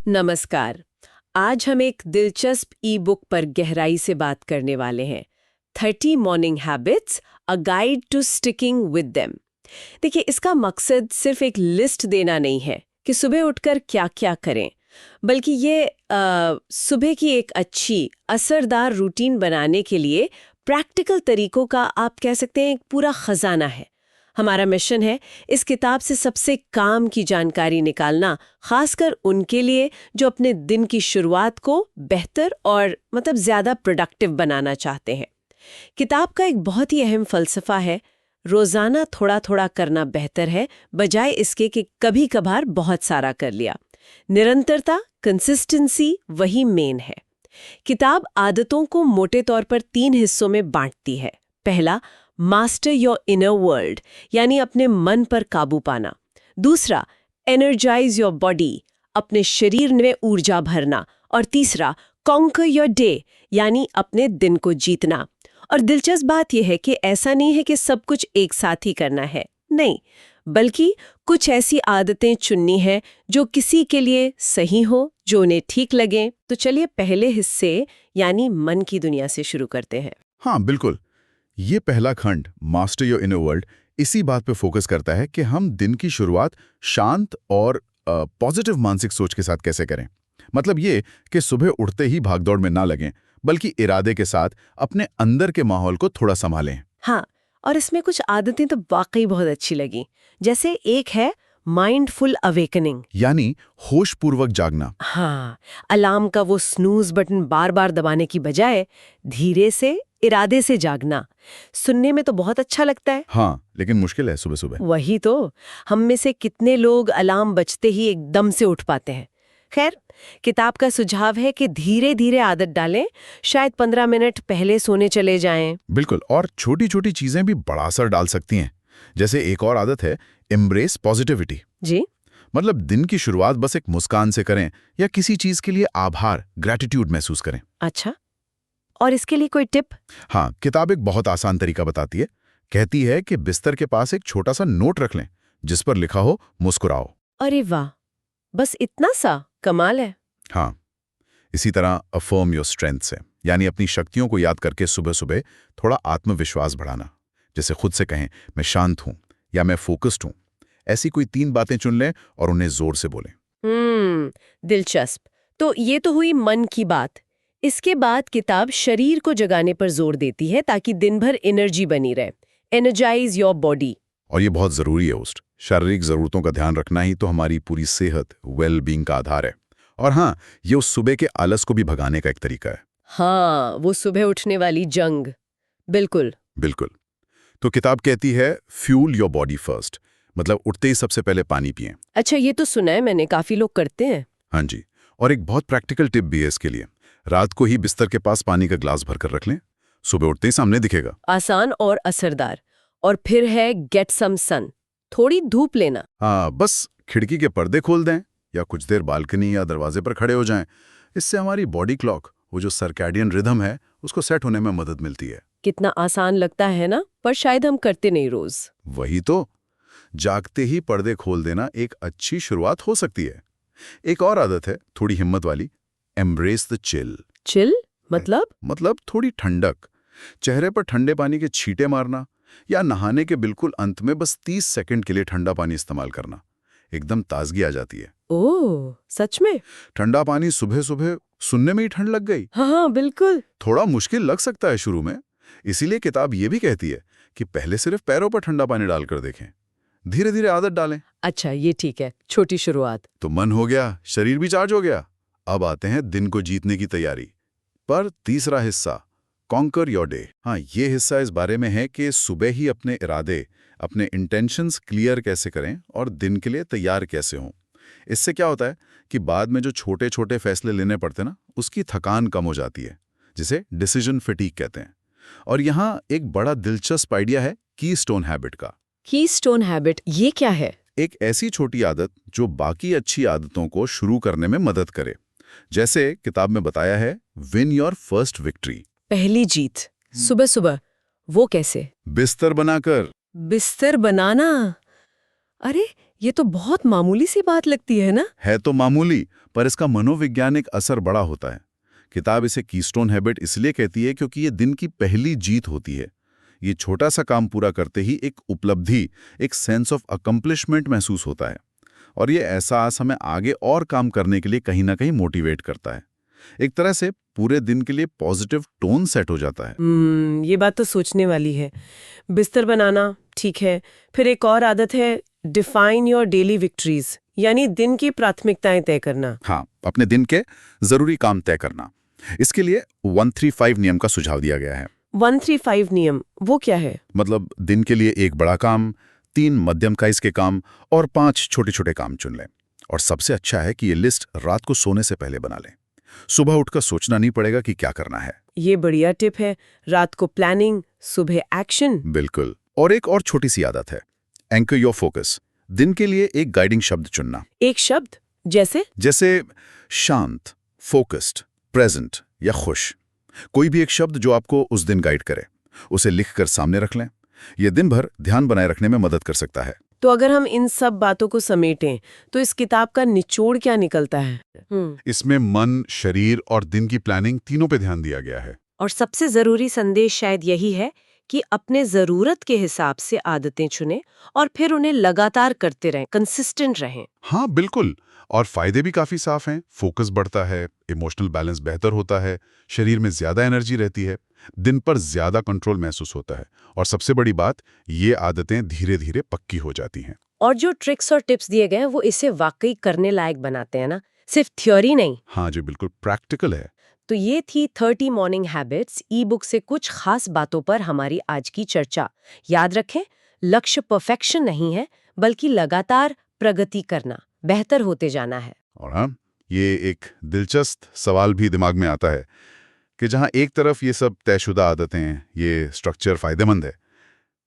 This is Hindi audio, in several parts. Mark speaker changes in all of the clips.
Speaker 1: नमस्कार। आज हम एक दिलचस्प ई बुक पर गहराई से बात करने वाले हैं। 30 morning habits, a guide to sticking with them. देखिए, इसका मकसद सिर्फ एक लिस्ट देना नहीं है कि सुबह उठकर क्या-क्या करें, बल्कि ये सुबह की एक अच्छी, असरदार रूटीन बनाने के लिए प्रैक्टिकल तरीकों का आप कह सकते हैं एक पूरा खजाना है। हमारा मिशन है इस किताब से सबसे काम की जानकारी निकालना, खासकर उनके लिए जो अपने दिन की शुरुआत को बेहतर और ज्यादा प्रोडक्टिव बनाना चाहते हैं। किताब का एक बहुत ही अहम फलसफा है, रोजाना थोड़ा थोड़ा करना बेहतर है बजाय इसके कि कभी कभार बहुत सारा कर लिया। निरंतरता, कंसिस्टेंसी वही मेन है। किताब आदतों को मोटे तौर पर 3 हिस्सों में बांटती है। पहला, मास्टर योर इनर वर्ल्ड, यानी अपने मन पर काबू पाना। दूसरा, एनर्जाइज योर बॉडी, अपने शरीर में ऊर्जा भरना। और तीसरा, कॉन्कर योर डे, यानी अपने दिन को जीतना। और दिलचस्प बात यह है कि ऐसा नहीं है कि सब कुछ एक साथ ही करना है, नहीं, बल्कि कुछ ऐसी आदतें चुननी है जो किसी के लिए सही हो, जो उन्हें ठीक लगे। तो चलिए पहले हिस्से यानी मन की दुनिया से शुरू करते हैं।
Speaker 2: हाँ, बिल्कुल। ये पहला खंड, मास्टर योर इनर वर्ल्ड, इसी बात पे फोकस करता है कि हम दिन की शुरुआत शांत और पॉजिटिव मानसिक सोच के साथ कैसे करें। मतलब ये कि सुबह उठते ही भागदौड़ में ना लगें, बल्कि इरादे के साथ अपने अंदर के माहौल को थोड़ा संभालें।
Speaker 1: हाँ, और इसमें कुछ आदतें तो वाकई बहुत अच्छी लगी। जैसे एक है माइंडफुल अवेकनिंग,
Speaker 2: यानी होशपूर्वक जागना।
Speaker 1: हाँ, अलार्म का वो स्नूज बटन बार बार दबाने की बजाय धीरे से, इरादे से जागना। सुनने में तो बहुत अच्छा लगता है।
Speaker 2: हाँ, लेकिन मुश्किल है सुबह सुबह।
Speaker 1: वही तो, हम में से कितने लोग अलार्म बजते ही एकदम से उठ पाते हैं। खैर, किताब का सुझाव है कि धीरे धीरे आदत डालें, शायद 15 मिनट पहले सोने चले जाएं।
Speaker 2: बिल्कुल, और छोटी छोटी चीजें भी बड़ा असर डाल सकती हैं। जैसे एक और आदत है एम्ब्रेस पॉजिटिविटी।
Speaker 1: जी,
Speaker 2: मतलब दिन की शुरुआत बस एक मुस्कान से करें या किसी चीज के लिए आभार, ग्रैटिट्यूड महसूस करें।
Speaker 1: अच्छा, और इसके लिए कोई टिप?
Speaker 2: हाँ, किताब एक बहुत आसान तरीका बताती है। कहती है कि बिस्तर के पास एक छोटा सा नोट रख लें जिस पर लिखा हो मुस्कुराओ।
Speaker 1: अरे वाह, बस इतना सा? कमाल है।
Speaker 2: हाँ, इसी तरह अफर्म योर स्ट्रेंथ्स है, यानी अपनी शक्तियों को याद करके सुबह सुबह थोड़ा आत्मविश्वास बढ़ाना। जैसे खुद से कहें, मैं शांत हूं या मैं फोकस्ड हूं। ऐसी कोई 3 बातें चुन लें और उन्हें जोर से बोलें।
Speaker 1: दिलचस्प। तो ये तो हुई मन की बात। इसके बाद किताब शरीर को जगाने पर जोर देती है ताकि दिन भर एनर्जी बनी रहे। Energize your body.
Speaker 2: और ये बहुत जरूरी है होस्ट। शारीरिक जरूरतों का ध्यान रखना ही तो हमारी पूरी सेहत, वेल बीइंग का आधार है। और हाँ, ये उस सुबह के आलस को भी भगाने का एक तरीका है।
Speaker 1: हाँ, वो सुबह उठने वाली जंग। बिल्कुल।
Speaker 2: बिल्कुल। तो किताब कहती है फ्यूल योर बॉडी फर्स्ट, मतलब उठते ही सबसे पहले पानी पिएं।
Speaker 1: अच्छा, ये तो सुना है मैंने, काफी लोग करते हैं।
Speaker 2: हाँ जी, और एक बहुत प्रैक्टिकल टिप भी है इसके लिए। रात को ही बिस्तर के पास पानी का ग्लास भरकर रख लें, सुबह उठते ही सामने दिखेगा।
Speaker 1: आसान और असरदार। और फिर है गेट सम सन, थोड़ी धूप लेना।
Speaker 2: हाँ, बस खिड़की के पर्दे खोल दें या कुछ देर बालकनी या दरवाजे पर खड़े हो जाएं। इससे हमारी बॉडी क्लॉक, वो जो सर्कैडियन रिदम है, उसको सेट होने में मदद मिलती है।
Speaker 1: कितना आसान लगता है ना, पर शायद हम करते नहीं रोज।
Speaker 2: वही तो, जागते ही पर्दे खोल देना एक अच्छी शुरुआत हो सकती है। एक और आदत है थोड़ी हिम्मत वाली, एम्ब्रेस द चिल।
Speaker 1: चिल मतलब
Speaker 2: थोड़ी ठंडक। चेहरे पर ठंडे पानी के छींटे मारना या नहाने के बिल्कुल अंत में बस 30 सेकंड के लिए ठंडा पानी इस्तेमाल करना। एकदम ताजगी आ जाती है।
Speaker 1: ओह, सच में?
Speaker 2: ठंडा पानी सुबह सुबह, सुनने में ही ठंड लग गई।
Speaker 1: हाँ, बिल्कुल।
Speaker 2: थोड़ा मुश्किल लग सकता है शुरू में, इसीलिए किताब ये भी कहती है कि पहले सिर्फ पैरों पर ठंडा पानी डालकर देखें, धीरे धीरे आदत डालें।
Speaker 1: अच्छा, ये ठीक है, छोटी शुरुआत।
Speaker 2: तो मन हो गया, शरीर भी चार्ज हो गया। अब आते हैं दिन को जीतने की तैयारी पर। तीसरा हिस्सा, कॉन्कर योर डे। हाँ, ये हिस्सा इस बारे में है कि सुबह ही अपने इरादे, अपने इंटेंशंस क्लियर कैसे करें और दिन के लिए तैयार कैसे हों। इससे क्या होता है कि बाद में जो छोटे छोटे फैसले लेने पड़ते ना, उसकी थकान कम हो जाती है, जिसे डिसीजन फटीग कहते हैं। और यहाँ एक बड़ा दिलचस्प आइडिया है कीस्टोन हैबिट का।
Speaker 1: कीस्टोन हैबिट, ये क्या है?
Speaker 2: एक ऐसी छोटी आदत जो बाकी अच्छी आदतों को शुरू करने में मदद करे। जैसे किताब में बताया है, विन योर फर्स्ट विक्ट्री,
Speaker 1: पहली जीत। सुबह सुबह? वो कैसे?
Speaker 2: बिस्तर बनाकर।
Speaker 1: बिस्तर बनाना? अरे, ये तो बहुत मामूली सी बात लगती है ना?
Speaker 2: है तो मामूली, पर इसका मनोवैज्ञानिक असर बड़ा होता है। किताब इसे कीस्टोन हैबिट इसलिए कहती है क्योंकि ये दिन की पहली जीत होती है। ये छोटा सा काम पूरा करते ही एक उपलब्धि, एक सेंस ऑफ अकम्प्लिशमेंट महसूस होता है, और ये एहसास हमें आगे और काम करने के लिए कहीं ना कहीं मोटिवेट करता है। एक तरह से पूरे दिन के लिए पॉजिटिव टोन सेट हो जाता है।
Speaker 1: ये बात तो सोचने वाली है। बिस्तर बनाना ठीक है, फिर एक और आदत है डिफाइन योर डेली विक्ट्रीज, यानी दिन की प्राथमिकताएं तय करना।
Speaker 2: हाँ, अपने दिन के जरूरी काम तय करना। इसके लिए 135 नियम का सुझाव दिया गया है।
Speaker 1: 135 नियम वो क्या है?
Speaker 2: मतलब दिन के लिए एक बड़ा काम, 3 मध्यम साइज के काम और 5 छोटे छोटे काम चुन लें। और सबसे अच्छा है कि ये लिस्ट रात को सोने से पहले बना लें। सुबह उठकर सोचना नहीं पड़ेगा कि क्या करना है।
Speaker 1: ये बढ़िया टिप है। रात को प्लानिंग, सुबह एक्शन।
Speaker 2: बिल्कुल। और एक और छोटी सी आदत है, एंकर योर फोकस। दिन के लिए एक गाइडिंग शब्द चुनना।
Speaker 1: एक शब्द जैसे
Speaker 2: शांत, फोकस्ड, प्रेजेंट या खुश। कोई भी एक शब्द जो आपको उस दिन गाइड करे, उसे लिखकर सामने रख लें। यह दिन भर ध्यान बनाए रखने में मदद कर सकता है।
Speaker 1: तो अगर हम इन सब बातों को समेटें तो इस किताब का निचोड़ क्या निकलता है?
Speaker 3: इसमें मन, शरीर और दिन की प्लानिंग तीनों पे ध्यान दिया गया है।
Speaker 1: और सबसे जरूरी संदेश शायद यही है कि अपने जरूरत के हिसाब से आदतें चुनें और फिर उन्हें लगातार करते रहें, कंसिस्टेंट रहें।
Speaker 3: हाँ बिल्कुल, और फायदे भी काफी साफ हैं। फोकस बढ़ता है, इमोशनल बैलेंस बेहतर होता है, शरीर में ज्यादा एनर्जी रहती है, दिन पर ज्यादा कंट्रोल महसूस होता है, और सबसे बड़ी बात, ये आदतें धीरे धीरे पक्की हो जाती हैं।
Speaker 1: और जो ट्रिक्स और टिप्स दिए गए हैं वो इसे वाकई करने लायक बनाते हैं ना, सिर्फ थ्योरी नहीं।
Speaker 3: हाँ जी, बिल्कुल प्रैक्टिकल है।
Speaker 1: तो ये थी 30 मॉर्निंग हैबिट्स ई बुक से कुछ खास बातों पर हमारी आज की चर्चा। याद रखें, लक्ष्य परफेक्शन नहीं है, बल्कि लगातार प्रगति करना, बेहतर होते जाना है।
Speaker 3: और हाँ, ये एक दिलचस्प सवाल भी दिमाग में आता है कि जहाँ एक तरफ ये सब तयशुदा आदतें हैं, ये स्ट्रक्चर फायदेमंद है,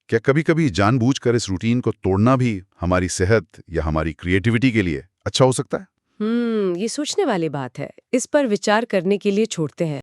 Speaker 3: क्या कभी-कभी जानबूझकर इस रूटीन को तोड़ना भी हमारी सेहत या हमारी क्रिएटिविटी के लिए अच्छा हो सकता है?
Speaker 1: ये सोचने वाली बात है। इस पर विचार करने के लिए छोड़ते हैं।